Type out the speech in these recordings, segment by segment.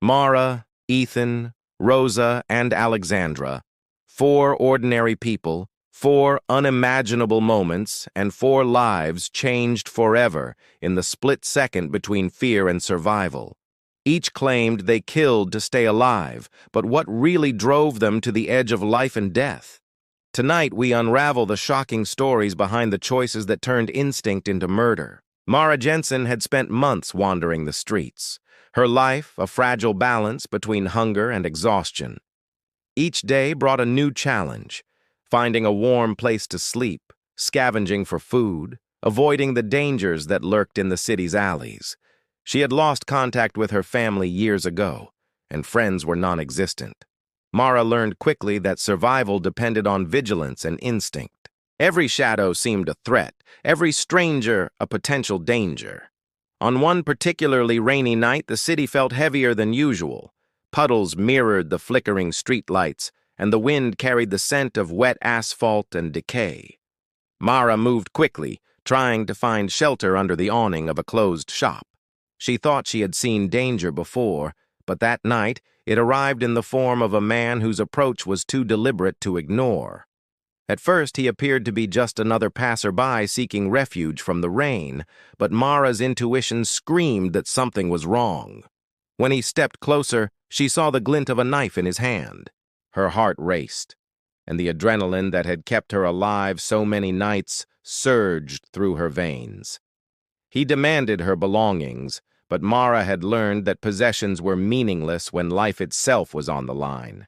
Mara, Ethan, Rosa, and Alexandra, 4 ordinary people, 4 unimaginable moments, and 4 lives changed forever in the split second between fear and survival. Each claimed they killed to stay alive, but what really drove them to the edge of life and death? Tonight, we unravel the shocking stories behind the choices that turned instinct into murder. Mara Jensen had spent months wandering the streets, her life a fragile balance between hunger and exhaustion. Each day brought a new challenge, finding a warm place to sleep, scavenging for food, avoiding the dangers that lurked in the city's alleys. She had lost contact with her family years ago, and friends were non-existent. Mara learned quickly that survival depended on vigilance and instinct. Every shadow seemed a threat, every stranger a potential danger. On one particularly rainy night, the city felt heavier than usual. Puddles mirrored the flickering streetlights, and the wind carried the scent of wet asphalt and decay. Mara moved quickly, trying to find shelter under the awning of a closed shop. She thought she had seen danger before, but that night it arrived in the form of a man whose approach was too deliberate to ignore. At first, he appeared to be just another passerby seeking refuge from the rain, but Mara's intuition screamed that something was wrong. When he stepped closer, she saw the glint of a knife in his hand. Her heart raced, and the adrenaline that had kept her alive so many nights surged through her veins. He demanded her belongings, but Mara had learned that possessions were meaningless when life itself was on the line.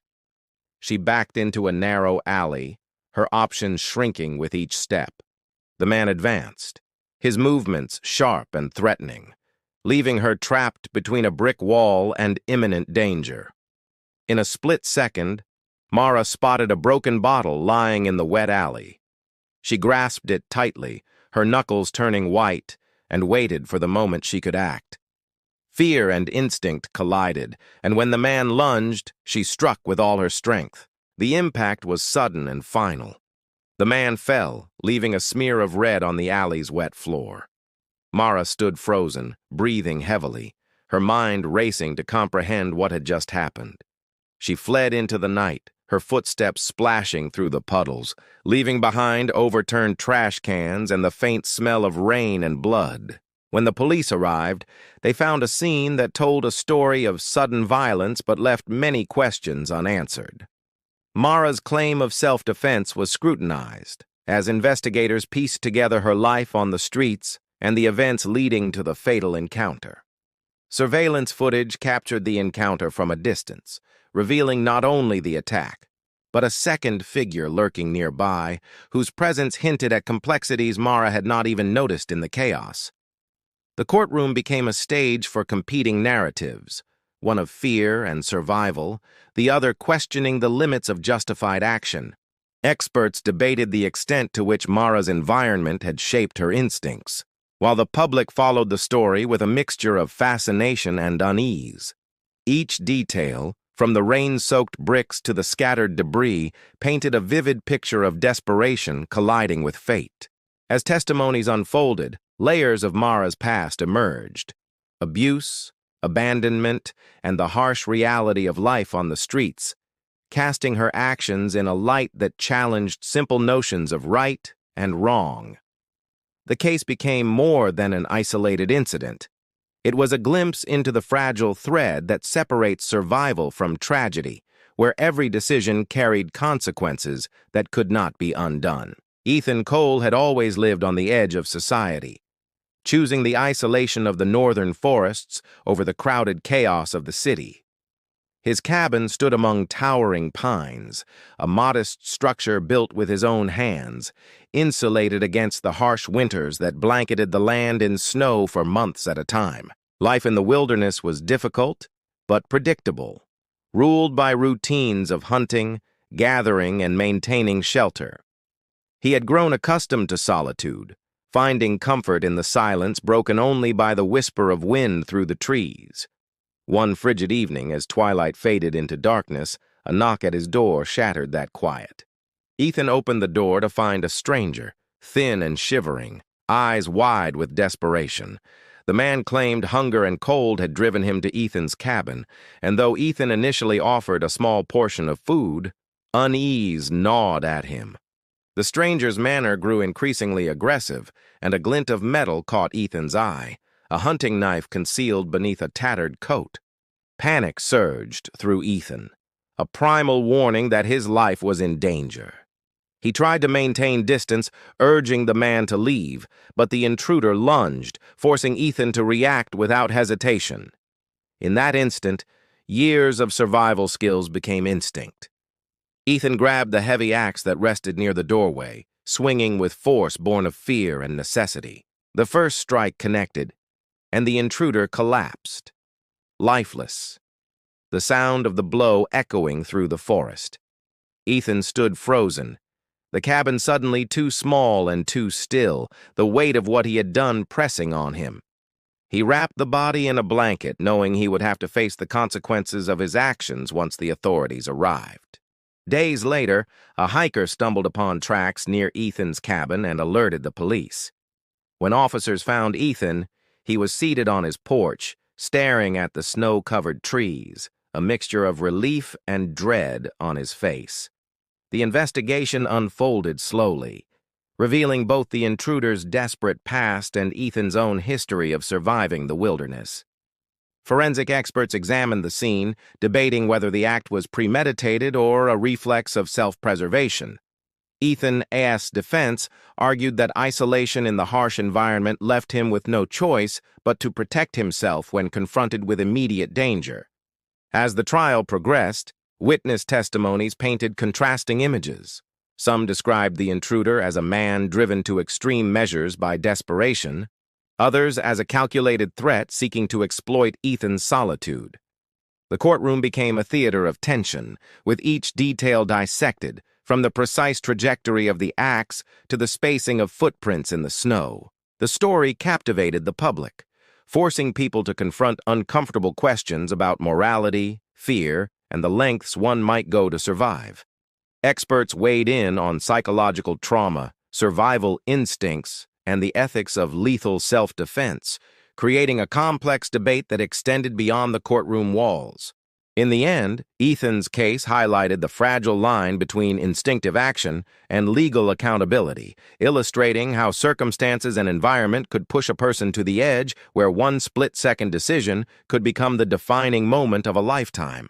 She backed into a narrow alley, her options shrinking with each step. The man advanced, his movements sharp and threatening, leaving her trapped between a brick wall and imminent danger. In a split second, Mara spotted a broken bottle lying in the wet alley. She grasped it tightly, her knuckles turning white, and waited for the moment she could act. Fear and instinct collided, and when the man lunged, she struck with all her strength. The impact was sudden and final. The man fell, leaving a smear of red on the alley's wet floor. Mara stood frozen, breathing heavily, her mind racing to comprehend what had just happened. She fled into the night, her footsteps splashing through the puddles, leaving behind overturned trash cans and the faint smell of rain and blood. When the police arrived, they found a scene that told a story of sudden violence but left many questions unanswered. Mara's claim of self-defense was scrutinized, as investigators pieced together her life on the streets and the events leading to the fatal encounter. Surveillance footage captured the encounter from a distance, revealing not only the attack, but a second figure lurking nearby, whose presence hinted at complexities Mara had not even noticed in the chaos. The courtroom became a stage for competing narratives, one of fear and survival, the other questioning the limits of justified action. Experts debated the extent to which Mara's environment had shaped her instincts, while the public followed the story with a mixture of fascination and unease. Each detail, from the rain-soaked bricks to the scattered debris, painted a vivid picture of desperation colliding with fate. As testimonies unfolded, layers of Mara's past emerged. Abuse, abandonment, and the harsh reality of life on the streets, casting her actions in a light that challenged simple notions of right and wrong. The case became more than an isolated incident. It was a glimpse into the fragile thread that separates survival from tragedy, where every decision carried consequences that could not be undone. Ethan Cole had always lived on the edge of society, choosing the isolation of the northern forests over the crowded chaos of the city. His cabin stood among towering pines, a modest structure built with his own hands, insulated against the harsh winters that blanketed the land in snow for months at a time. Life in the wilderness was difficult, but predictable, ruled by routines of hunting, gathering, and maintaining shelter. He had grown accustomed to solitude, finding comfort in the silence broken only by the whisper of wind through the trees. One frigid evening, as twilight faded into darkness, a knock at his door shattered that quiet. Ethan opened the door to find a stranger, thin and shivering, eyes wide with desperation. The man claimed hunger and cold had driven him to Ethan's cabin, and though Ethan initially offered a small portion of food, unease gnawed at him. The stranger's manner grew increasingly aggressive, and a glint of metal caught Ethan's eye, a hunting knife concealed beneath a tattered coat. Panic surged through Ethan, a primal warning that his life was in danger. He tried to maintain distance, urging the man to leave, but the intruder lunged, forcing Ethan to react without hesitation. In that instant, years of survival skills became instinct. Ethan grabbed the heavy axe that rested near the doorway, swinging with force born of fear and necessity. The first strike connected, and the intruder collapsed, lifeless, the sound of the blow echoing through the forest. Ethan stood frozen, the cabin suddenly too small and too still, the weight of what he had done pressing on him. He wrapped the body in a blanket, knowing he would have to face the consequences of his actions once the authorities arrived. Days later, a hiker stumbled upon tracks near Ethan's cabin and alerted the police. When officers found Ethan, he was seated on his porch, staring at the snow-covered trees, a mixture of relief and dread on his face. The investigation unfolded slowly, revealing both the intruder's desperate past and Ethan's own history of surviving the wilderness. Forensic experts examined the scene, debating whether the act was premeditated or a reflex of self-preservation. Ethan A.'s defense argued that isolation in the harsh environment left him with no choice but to protect himself when confronted with immediate danger. As the trial progressed, witness testimonies painted contrasting images. Some described the intruder as a man driven to extreme measures by desperation, others as a calculated threat seeking to exploit Ethan's solitude. The courtroom became a theater of tension, with each detail dissected, from the precise trajectory of the axe to the spacing of footprints in the snow. The story captivated the public, forcing people to confront uncomfortable questions about morality, fear, and the lengths one might go to survive. Experts weighed in on psychological trauma, survival instincts, and the ethics of lethal self-defense, creating a complex debate that extended beyond the courtroom walls. In the end, Ethan's case highlighted the fragile line between instinctive action and legal accountability, illustrating how circumstances and environment could push a person to the edge where one split-second decision could become the defining moment of a lifetime.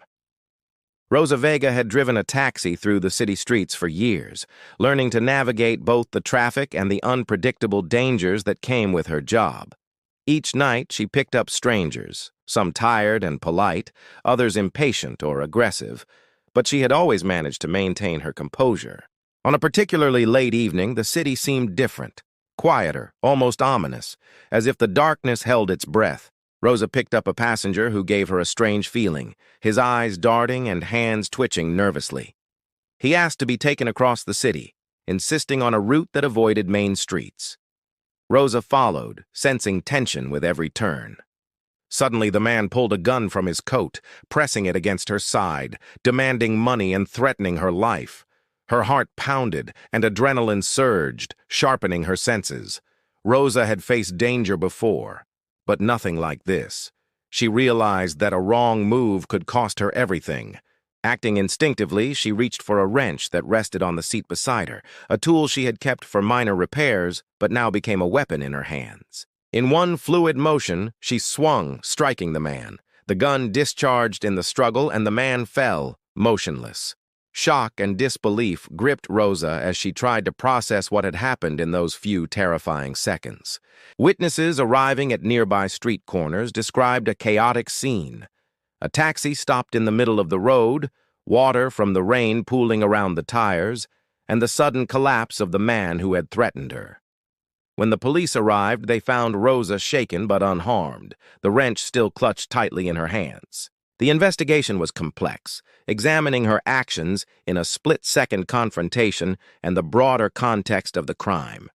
Rosa Vega had driven a taxi through the city streets for years, learning to navigate both the traffic and the unpredictable dangers that came with her job. Each night, she picked up strangers, some tired and polite, others impatient or aggressive, but she had always managed to maintain her composure. On a particularly late evening, the city seemed different, quieter, almost ominous, as if the darkness held its breath. Rosa picked up a passenger who gave her a strange feeling, his eyes darting and hands twitching nervously. He asked to be taken across the city, insisting on a route that avoided main streets. Rosa followed, sensing tension with every turn. Suddenly, the man pulled a gun from his coat, pressing it against her side, demanding money and threatening her life. Her heart pounded, and adrenaline surged, sharpening her senses. Rosa had faced danger before, but nothing like this. She realized that a wrong move could cost her everything. Acting instinctively, she reached for a wrench that rested on the seat beside her, a tool she had kept for minor repairs, but now became a weapon in her hands. In one fluid motion, she swung, striking the man. The gun discharged in the struggle, and the man fell, motionless. Shock and disbelief gripped Rosa as she tried to process what had happened in those few terrifying seconds. Witnesses arriving at nearby street corners described a chaotic scene. A taxi stopped in the middle of the road, water from the rain pooling around the tires, and the sudden collapse of the man who had threatened her. When the police arrived, they found Rosa shaken but unharmed, the wrench still clutched tightly in her hands. The investigation was complex, examining her actions in a split-second confrontation and the broader context of the crime.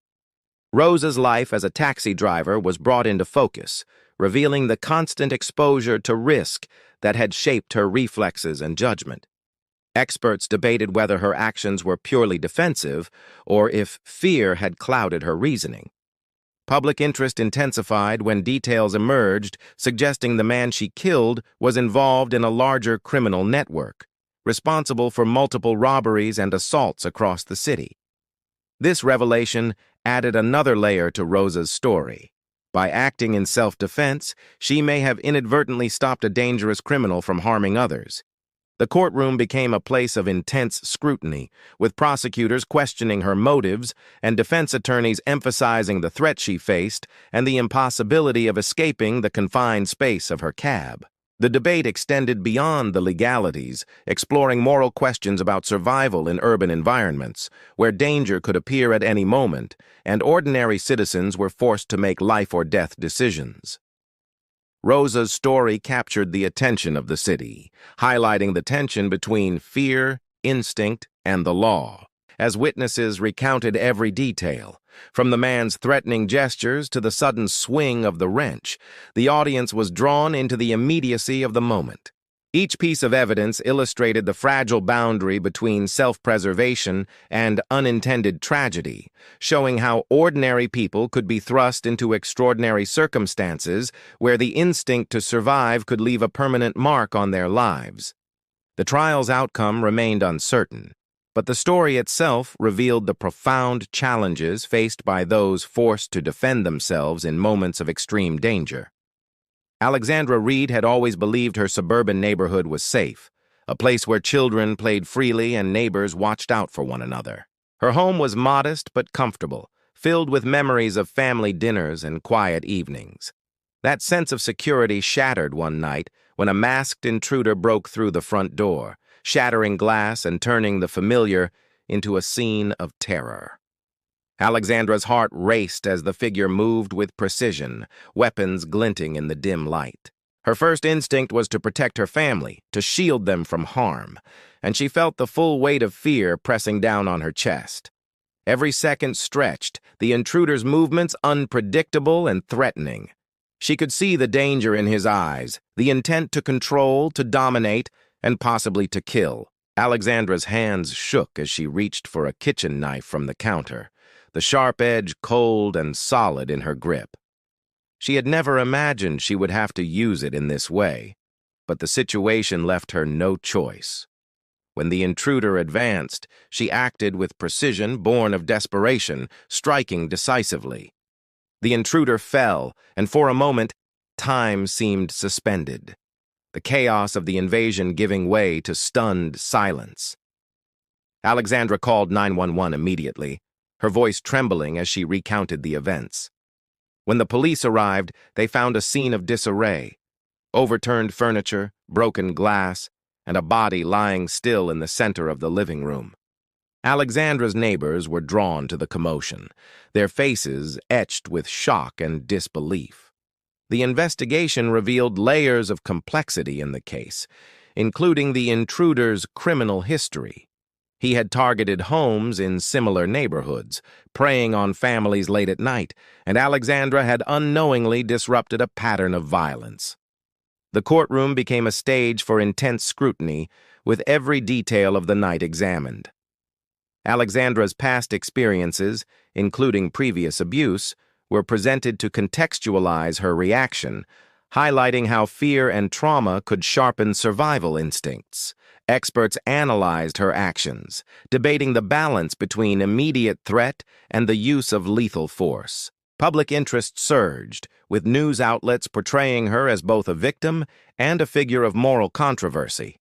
Rosa's life as a taxi driver was brought into focus, revealing the constant exposure to risk that had shaped her reflexes and judgment. Experts debated whether her actions were purely defensive or if fear had clouded her reasoning. Public interest intensified when details emerged suggesting the man she killed was involved in a larger criminal network, responsible for multiple robberies and assaults across the city. This revelation added another layer to Rosa's story. By acting in self-defense, she may have inadvertently stopped a dangerous criminal from harming others. The courtroom became a place of intense scrutiny, with prosecutors questioning her motives and defense attorneys emphasizing the threat she faced and the impossibility of escaping the confined space of her cab. The debate extended beyond the legalities, exploring moral questions about survival in urban environments, where danger could appear at any moment, and ordinary citizens were forced to make life-or-death decisions. Rosa's story captured the attention of the city, highlighting the tension between fear, instinct, and the law, as witnesses recounted every detail. From the man's threatening gestures to the sudden swing of the wrench, the audience was drawn into the immediacy of the moment. Each piece of evidence illustrated the fragile boundary between self-preservation and unintended tragedy, showing how ordinary people could be thrust into extraordinary circumstances where the instinct to survive could leave a permanent mark on their lives. The trial's outcome remained uncertain, but the story itself revealed the profound challenges faced by those forced to defend themselves in moments of extreme danger. Alexandra Reid had always believed her suburban neighborhood was safe, a place where children played freely and neighbors watched out for one another. Her home was modest but comfortable, filled with memories of family dinners and quiet evenings. That sense of security shattered one night when a masked intruder broke through the front door, shattering glass and turning the familiar into a scene of terror. Alexandra's heart raced as the figure moved with precision, weapons glinting in the dim light. Her first instinct was to protect her family, to shield them from harm, and she felt the full weight of fear pressing down on her chest. Every second stretched, the intruder's movements unpredictable and threatening. She could see the danger in his eyes, the intent to control, to dominate, and possibly to kill. Alexandra's hands shook as she reached for a kitchen knife from the counter, the sharp edge cold and solid in her grip. She had never imagined she would have to use it in this way, but the situation left her no choice. When the intruder advanced, she acted with precision born of desperation, striking decisively. The intruder fell, and for a moment, time seemed suspended, the chaos of the invasion giving way to stunned silence. Alexandra called 911 immediately, her voice trembling as she recounted the events. When the police arrived, they found a scene of disarray: overturned furniture, broken glass, and a body lying still in the center of the living room. Alexandra's neighbors were drawn to the commotion, their faces etched with shock and disbelief. The investigation revealed layers of complexity in the case, including the intruder's criminal history. He had targeted homes in similar neighborhoods, preying on families late at night, and Alexandra had unknowingly disrupted a pattern of violence. The courtroom became a stage for intense scrutiny, with every detail of the night examined. Alexandra's past experiences, including previous abuse, were presented to contextualize her reaction, highlighting how fear and trauma could sharpen survival instincts. Experts analyzed her actions, debating the balance between immediate threat and the use of lethal force. Public interest surged, with news outlets portraying her as both a victim and a figure of moral controversy.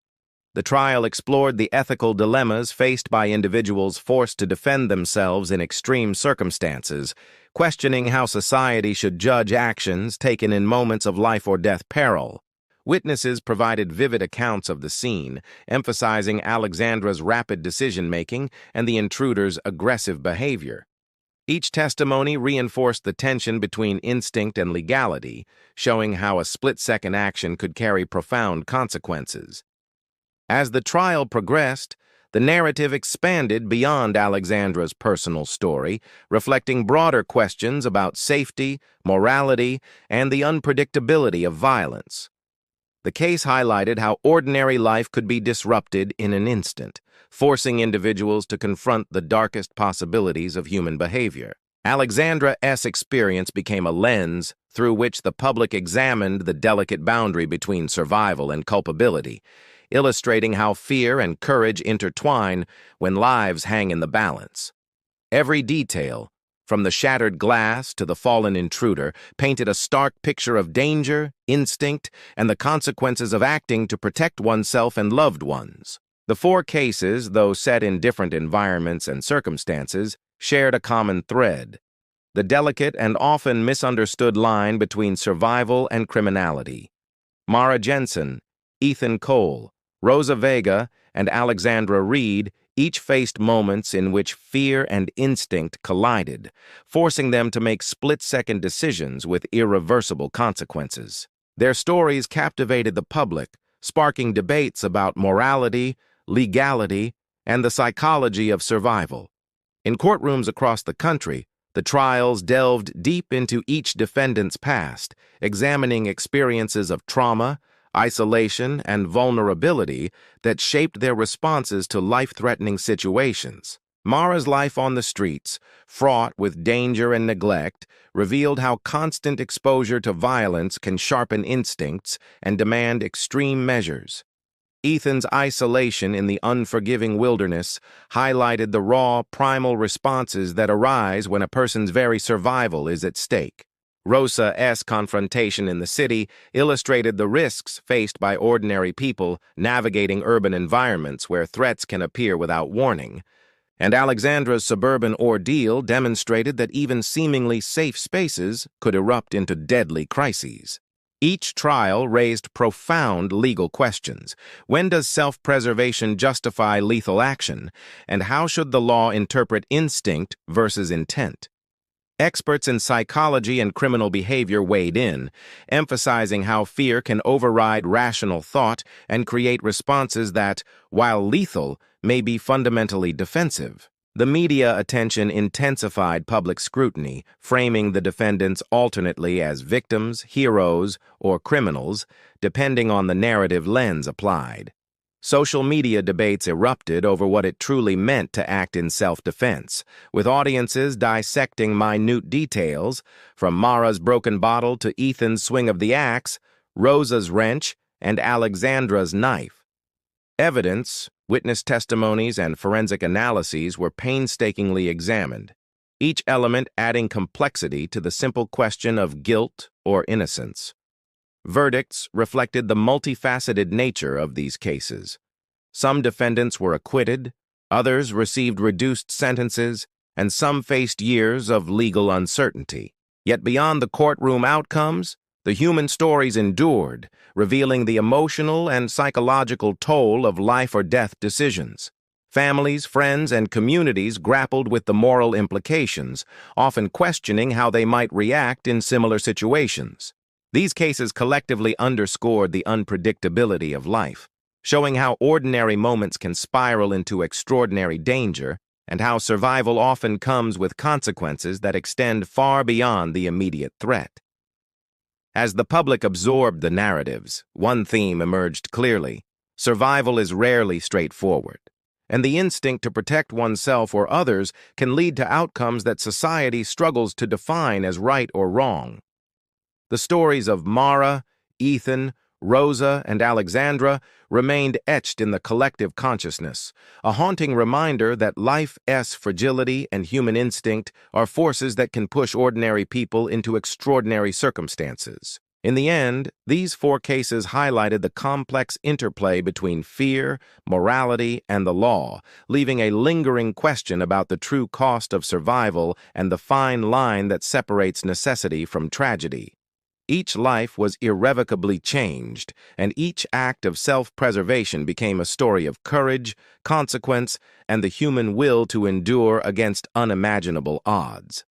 The trial explored the ethical dilemmas faced by individuals forced to defend themselves in extreme circumstances, questioning how society should judge actions taken in moments of life-or-death peril. Witnesses provided vivid accounts of the scene, emphasizing Alexandra's rapid decision-making and the intruder's aggressive behavior. Each testimony reinforced the tension between instinct and legality, showing how a split-second action could carry profound consequences. As the trial progressed, the narrative expanded beyond Alexandra's personal story, reflecting broader questions about safety, morality, and the unpredictability of violence. The case highlighted how ordinary life could be disrupted in an instant, forcing individuals to confront the darkest possibilities of human behavior. Alexandra's experience became a lens through which the public examined the delicate boundary between survival and culpability, illustrating how fear and courage intertwine when lives hang in the balance. Every detail, from the shattered glass to the fallen intruder, painted a stark picture of danger, instinct, and the consequences of acting to protect oneself and loved ones. The four cases, though set in different environments and circumstances, shared a common thread: the delicate and often misunderstood line between survival and criminality. Mara Jensen, Ethan Cole, Rosa Vega, and Alexandra Reid each faced moments in which fear and instinct collided, forcing them to make split-second decisions with irreversible consequences. Their stories captivated the public, sparking debates about morality, legality, and the psychology of survival. In courtrooms across the country, the trials delved deep into each defendant's past, examining experiences of trauma, isolation, and vulnerability that shaped their responses to life-threatening situations. Mara's life on the streets, fraught with danger and neglect, revealed how constant exposure to violence can sharpen instincts and demand extreme measures. Ethan's isolation in the unforgiving wilderness highlighted the raw, primal responses that arise when a person's very survival is at stake. Rosa's confrontation in the city illustrated the risks faced by ordinary people navigating urban environments where threats can appear without warning. And Alexandra's suburban ordeal demonstrated that even seemingly safe spaces could erupt into deadly crises. Each trial raised profound legal questions. When does self-preservation justify lethal action? And how should the law interpret instinct versus intent? Experts in psychology and criminal behavior weighed in, emphasizing how fear can override rational thought and create responses that, while lethal, may be fundamentally defensive. The media attention intensified public scrutiny, framing the defendants alternately as victims, heroes, or criminals, depending on the narrative lens applied. Social media debates erupted over what it truly meant to act in self-defense, with audiences dissecting minute details, from Mara's broken bottle to Ethan's swing of the axe, Rosa's wrench, and Alexandra's knife. Evidence, witness testimonies, and forensic analyses were painstakingly examined, each element adding complexity to the simple question of guilt or innocence. Verdicts reflected the multifaceted nature of these cases. Some defendants were acquitted, others received reduced sentences, and some faced years of legal uncertainty. Yet beyond the courtroom outcomes, the human stories endured, revealing the emotional and psychological toll of life or death decisions. Families, friends, and communities grappled with the moral implications, often questioning how they might react in similar situations. These cases collectively underscored the unpredictability of life, showing how ordinary moments can spiral into extraordinary danger and how survival often comes with consequences that extend far beyond the immediate threat. As the public absorbed the narratives, one theme emerged clearly: survival is rarely straightforward, and the instinct to protect oneself or others can lead to outcomes that society struggles to define as right or wrong. The stories of Mara, Ethan, Rosa, and Alexandra remained etched in the collective consciousness, a haunting reminder that life's fragility and human instinct are forces that can push ordinary people into extraordinary circumstances. In the end, these four cases highlighted the complex interplay between fear, morality, and the law, leaving a lingering question about the true cost of survival and the fine line that separates necessity from tragedy. Each life was irrevocably changed, and each act of self-preservation became a story of courage, consequence, and the human will to endure against unimaginable odds.